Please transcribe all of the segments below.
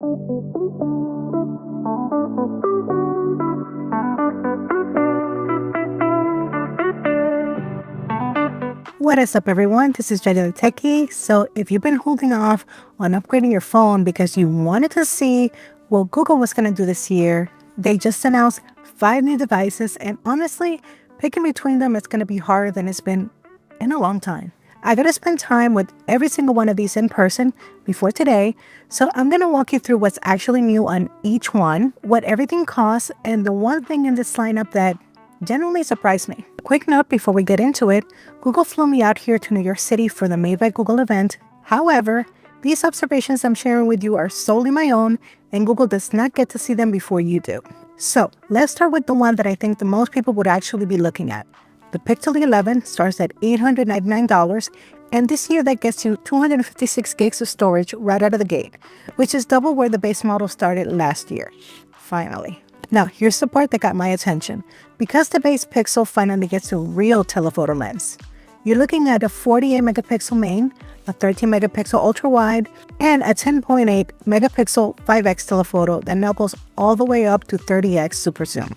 What is up, everyone? This is Jenny the Techie. So if you've been holding off on upgrading your phone because you wanted to see what Google was going to do this year, they just announced 5 new devices, and honestly, picking between them is going to be harder than it's been in a long time. I got to spend time with every single one of these in person before today, so I'm going to walk you through what's actually new on each one, what everything costs, and the one thing in this lineup that genuinely surprised me. Quick note before we get into it, Google flew me out here to New York City for the Made by Google event. However, these observations I'm sharing with you are solely my own, and Google does not get to see them before you do. So let's start with the one that I think the most people would actually be looking at. The Pixel 11 starts at $899, and this year that gets you 256 gigs of storage right out of the gate, which is double where the base model started last year. Finally. Now, here's the part that got my attention. Because the base Pixel finally gets a real telephoto lens, you're looking at a 48 megapixel main, a 13 megapixel ultra-wide, and a 10.8 megapixel 5x telephoto that now goes all the way up to 30x super zoom.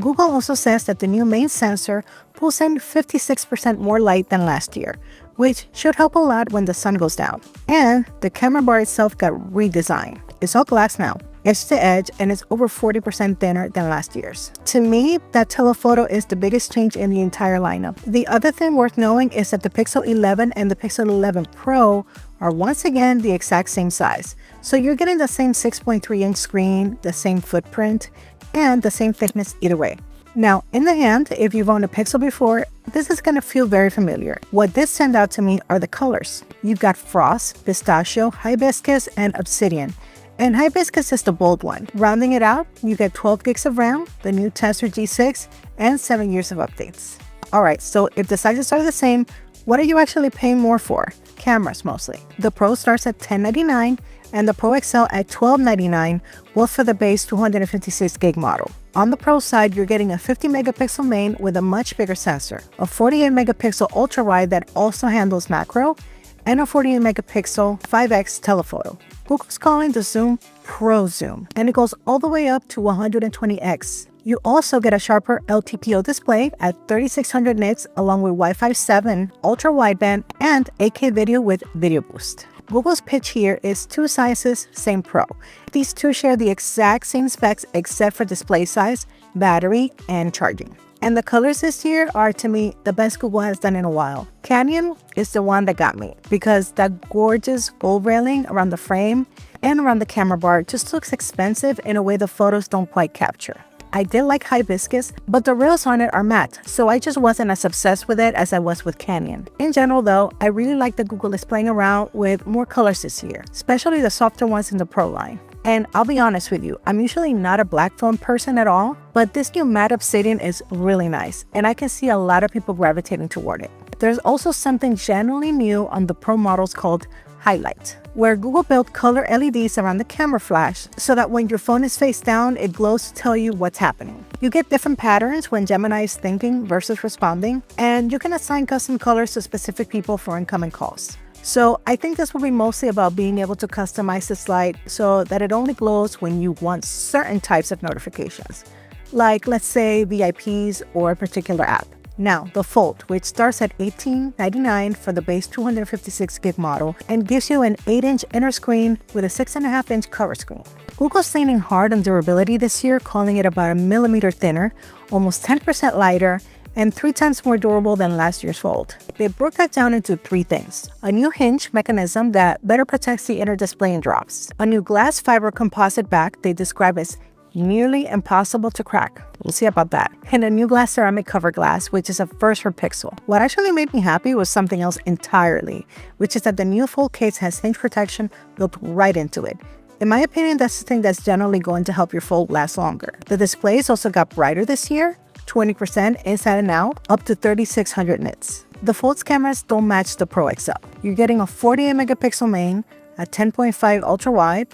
Google also says that the new main sensor pulls in 56% more light than last year, which should help a lot when the sun goes down. And the camera bar itself got redesigned. It's all glass now, edge to edge, and it's over 40% thinner than last year's. To me, that telephoto is the biggest change in the entire lineup. The other thing worth knowing is that the Pixel 11 and the Pixel 11 Pro are once again the exact same size. So you're getting the same 6.3-inch screen, the same footprint, and the same thickness either way. Now, in the hand, if you've owned a Pixel before, this is going to feel very familiar. What did stand out to me are the colors. You've got Frost, Pistachio, Hibiscus, and Obsidian. And Hibiscus is the bold one. Rounding it out, you get 12 gigs of RAM, the new Tensor G6, and 7 years of updates. Alright, so if the sizes are the same, what are you actually paying more for? Cameras mostly. The Pro starts at $1099 and the Pro XL at $1299, both for the base 256 gig model. On the Pro side, you're getting a 50 megapixel main with a much bigger sensor, a 48 megapixel ultra wide that also handles macro, and a 48 megapixel 5x telephoto. Google's calling the zoom Pro Zoom, and it goes all the way up to 120x. You also get a sharper LTPO display at 3600 nits along with Wi-Fi 7, ultra wideband, and 8K video with Video Boost. Google's pitch here is 2 sizes, same Pro. These two share the exact same specs except for display size, battery, and charging. And the colors this year are, to me, the best Google has done in a while. Canyon is the one that got me because that gorgeous gold railing around the frame and around the camera bar just looks expensive in a way the photos don't quite capture. I did like Hibiscus, but the rails on it are matte, so I just wasn't as obsessed with it as I was with Canyon. In general though, I really like that Google is playing around with more colors this year, especially the softer ones in the Pro line. And I'll be honest with you, I'm usually not a black phone person at all, but this new matte Obsidian is really nice, and I can see a lot of people gravitating toward it. There's also something generally new on the Pro models called HiLight, where Google built color LEDs around the camera flash so that when your phone is face down, it glows to tell you what's happening. You get different patterns when Gemini is thinking versus responding, and you can assign custom colors to specific people for incoming calls. So I think this will be mostly about being able to customize this light so that it only glows when you want certain types of notifications, like let's say VIPs or a particular app. Now, the Fold, which starts at $1899 for the base 256 gig model and gives you an 8-inch inner screen with a 6.5-inch cover screen. Google's leaning hard on durability this year, calling it about a millimeter thinner, almost 10% lighter, and 3 times more durable than last year's Fold. They broke that down into 3 things. A new hinge mechanism that better protects the inner display in drops. A new glass fiber composite back they describe as nearly impossible to crack. We'll see about that. And a new glass ceramic cover glass, which is a first for Pixel. What actually made me happy was something else entirely, which is that the new Fold case has hinge protection built right into it. In my opinion, that's the thing that's generally going to help your Fold last longer. The displays also got brighter this year, 20% inside and out, up to 3600 nits. The Fold's cameras don't match the Pro XL. You're getting a 48 megapixel main, a 10.5 ultra wide,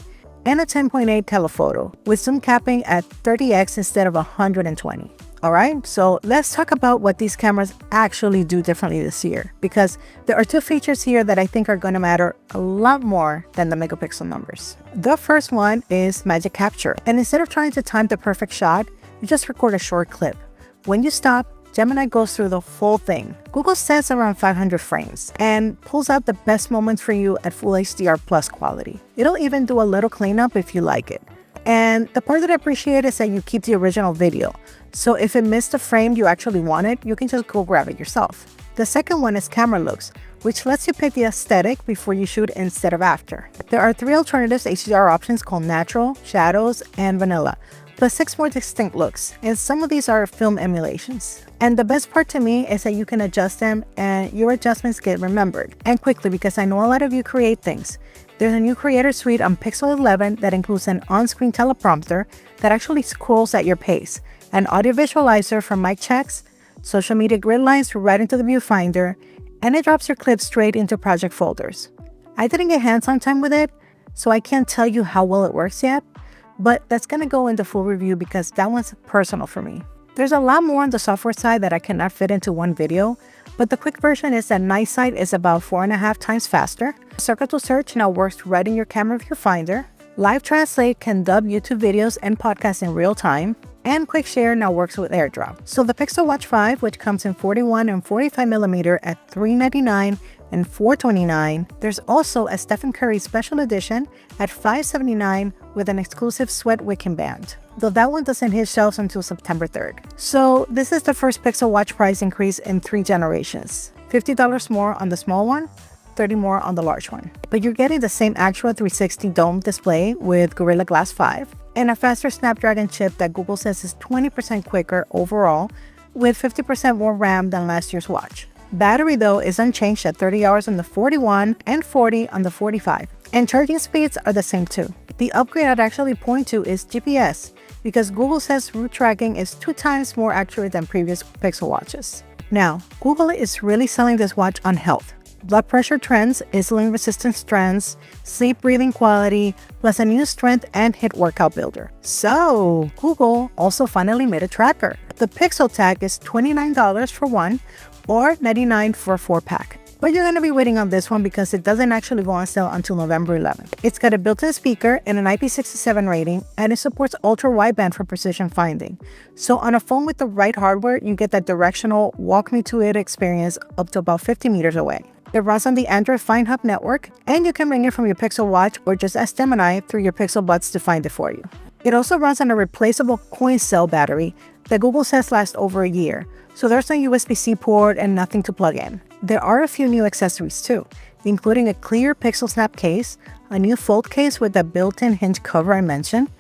and a 10.8 telephoto, with zoom capping at 30x instead of 120. All right, so let's talk about what these cameras actually do differently this year, because there are two features here that I think are going to matter a lot more than the megapixel numbers. The first one is magic capture, and instead of trying to time the perfect shot, you just record a short clip. When you stop, Gemini goes through the full thing. Google sets around 500 frames and pulls out the best moments for you at full HDR plus quality. It'll even do a little cleanup if you like it. And the part that I appreciate is that you keep the original video. So if it missed a frame you actually wanted, you can just go grab it yourself. The second one is camera looks, which lets you pick the aesthetic before you shoot instead of after. There are 3 alternatives HDR options called natural, shadows, and vanilla, plus 6 more distinct looks, and some of these are film emulations. And the best part to me is that you can adjust them and your adjustments get remembered, and quickly, because I know a lot of you create things. There's a new creator suite on Pixel 11 that includes an on-screen teleprompter that actually scrolls at your pace, an audio visualizer for mic checks, social media grid lines right into the viewfinder, and it drops your clips straight into project folders. I didn't get hands-on time with it, so I can't tell you how well it works yet, but that's gonna go into full review because that one's personal for me. There's a lot more on the software side that I cannot fit into one video, but the quick version is that Night Sight is about 4.5 times faster. Circle to Search now works right in your camera viewfinder. Live Translate can dub YouTube videos and podcasts in real time. And Quick Share now works with AirDrop. So the Pixel Watch 5, which comes in 41 and 45mm at $399 and $429. There's also a Stephen Curry special edition at $579 with an exclusive sweat wicking band, though that one doesn't hit shelves until September 3rd. So this is the first Pixel Watch price increase in 3 generations. $50 more on the small one, $30 more on the large one. But you're getting the same actual 360 dome display with Gorilla Glass 5 and a faster Snapdragon chip that Google says is 20% quicker overall with 50% more RAM than last year's watch. Battery though is unchanged at 30 hours on the 41 and 40 on the 45. And charging speeds are the same too. The upgrade I'd actually point to is GPS, because Google says route tracking is 2 times more accurate than previous Pixel watches. Now, Google is really selling this watch on health. Blood pressure trends, insulin resistance trends, sleep breathing quality, plus a new strength and HIIT workout builder. So, Google also finally made a tracker. The Pixel tag is $29 for one or $99 for a 4-pack. But you're going to be waiting on this one because it doesn't actually go on sale until November 11th. It's got a built-in speaker and an IP67 rating, and it supports ultra-wideband for precision finding. So on a phone with the right hardware, you get that directional walk me to it experience up to about 50 meters away. It runs on the Android Find Hub network, and you can ring it from your Pixel Watch or just ask Gemini through your Pixel Buds to find it for you. It also runs on a replaceable coin cell battery that Google says lasts over a year, so there's no USB-C port and nothing to plug in. There are a few new accessories too, including a clear Pixel Snap case, a new fold case with the built-in hinge cover I mentioned,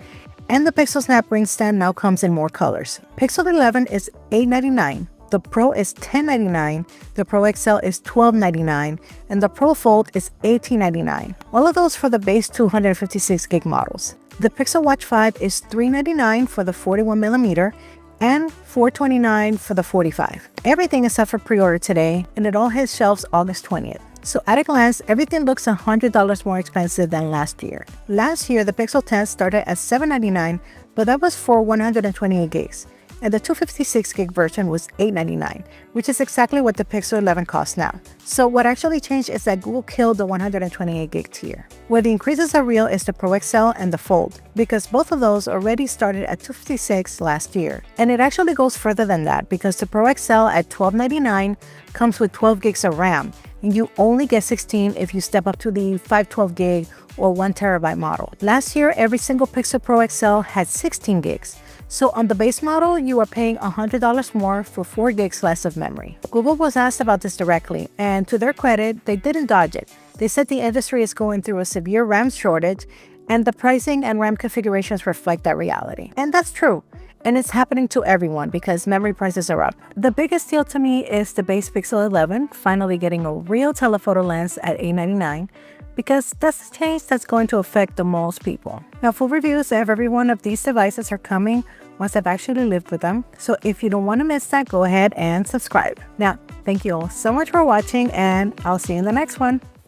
and the Pixel Snap ring stand now comes in more colors. Pixel 11 is $899. The Pro is $1099, the Pro XL is $1299, and the Pro Fold is $1899. All of those for the base 256GB models. The Pixel Watch 5 is $399 for the 41mm and $429 for the 45. Everything is up for pre-order today, and it all hits shelves August 20th. So at a glance, everything looks $100 more expensive than last year. Last year, the Pixel 10 started at $799, but that was for 128 gigs. And the 256GB version was $899, which is exactly what the Pixel 11 costs now. So what actually changed is that Google killed the 128GB tier. Where the increases are real is the Pro XL and the Fold, because both of those already started at $256 last year. And it actually goes further than that, because the Pro XL at $1299 comes with 12 gigs of RAM, and you only get 16 if you step up to the 512GB or 1TB model. Last year, every single Pixel Pro XL had 16 gigs. So on the base model, you are paying $100 more for 4 gigs less of memory. Google was asked about this directly, and to their credit, they didn't dodge it. They said the industry is going through a severe RAM shortage, and the pricing and RAM configurations reflect that reality. And that's true. And it's happening to everyone because memory prices are up. The biggest deal to me is the base Pixel 11 finally getting a real telephoto lens at $899, because that's the change that's going to affect the most people. Now, full reviews of every one of these devices are coming once I've actually lived with them. So if you don't want to miss that, go ahead and subscribe. Now, thank you all so much for watching, and I'll see you in the next one.